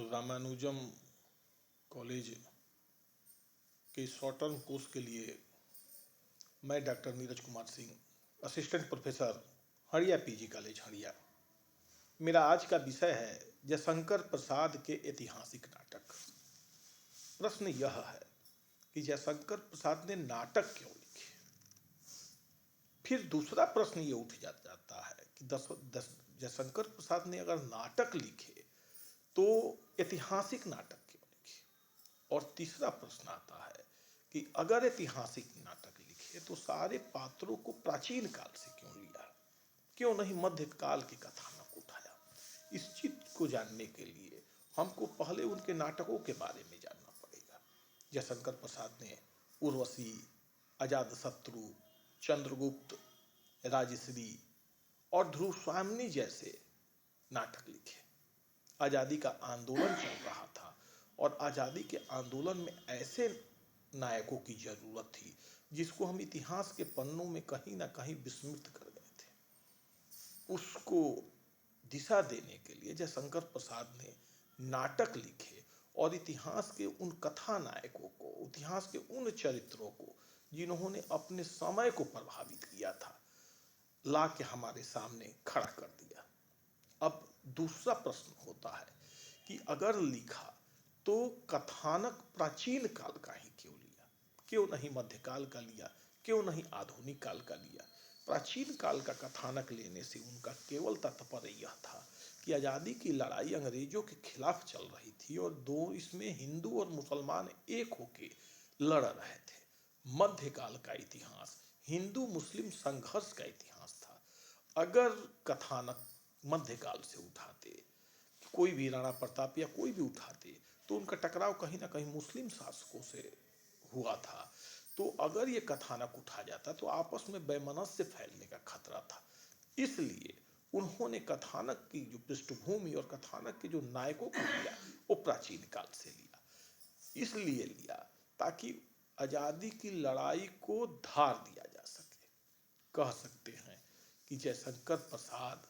Ramanujan college के short term course के लिए मैं doctor Neeraj Kumar Singh, assistant professor, Hadiya PG college Hadiya. मेरा आज का विषय है जयशंकर प्रसाद के ऐतिहासिक नाटक। प्रश्न यह है कि जयशंकर प्रसाद ने नाटक क्यों लिखे। फिर दूसरा प्रश्न ये उठ जाता है कि जयशंकर प्रसाद ने अगर नाटक लिखे तो ऐतिहासिक नाटक क्यों लिखे। और तीसरा प्रश्न आता है कि अगर ऐतिहासिक नाटक लिखे तो सारे पात्रों को प्राचीन काल से क्यों लिया, क्यों नहीं मध्यकाल की कथानक उठाया। इस चीज को जानने के लिए हमको पहले उनके नाटकों के बारे में जानना पड़ेगा। जयशंकर प्रसाद ने उर्वशी, अजातशत्रु, चंद्रगुप्त, राजश्री और ध्रुव स्वामिनी जैसे नाटक लिखे। आज़ादी का आंदोलन चल रहा था और आज़ादी के आंदोलन में ऐसे नायकों की जरूरत थी जिसको हम इतिहास के पन्नों में कहीं ना कहीं विस्मृत कर गए थे। उसको दिशा देने के लिए जयशंकर प्रसाद ने नाटक लिखे और इतिहास के उन कथा नायकों को, इतिहास के उन चरित्रों को जिन्होंने अपने समय को प्रभावित किया था, ला के हमारे सामने खड़ा कर दिया। अब दूसरा प्रश्न होता है कि अगर लिखा तो कथानक प्राचीन काल का ही क्यों लिया, क्यों नहीं मध्यकाल का लिया, क्यों नहीं आधुनिक काल का लिया। प्राचीन काल का कथानक लेने से उनका केवल तात्पर्य यह था कि आज़ादी की लड़ाई अंग्रेजों के खिलाफ चल रही थी और इसमें हिंदू और मुसलमान एक होके लड़ रहे थे। मध्यकाल का इतिहास हिंदू मुस्लिम संघर्ष का इतिहास था। अगर कथानक मध्यकाल से उठाते, कोई भी राणा प्रताप या कोई भी उठाते, तो उनका टकराव कहीं ना कहीं मुस्लिम शासकों से हुआ था। तो अगर ये कथानक उठा जाता तो आपस में वैमनस्य फैलने का खतरा था। इसलिए उन्होंने कथानक की जो पृष्ठभूमि और कथानक के जो नायकों को लिया वो प्राचीन काल से लिया। इसलिए लिया ताकि आज़ादी की लड़ाई को धार दिया जा सके। कह सकते हैं कि जयशंकर प्रसाद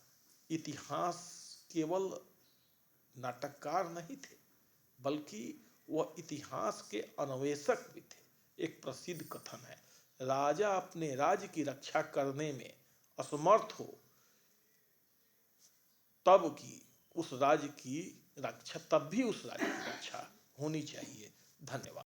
इतिहास केवल नाटककार नहीं थे, बल्कि वह इतिहास के अन्वेषक भी थे। एक प्रसिद्ध कथन है, राजा अपने राज्य की रक्षा करने में असमर्थ हो तब भी उस राज्य की रक्षा होनी चाहिए। धन्यवाद।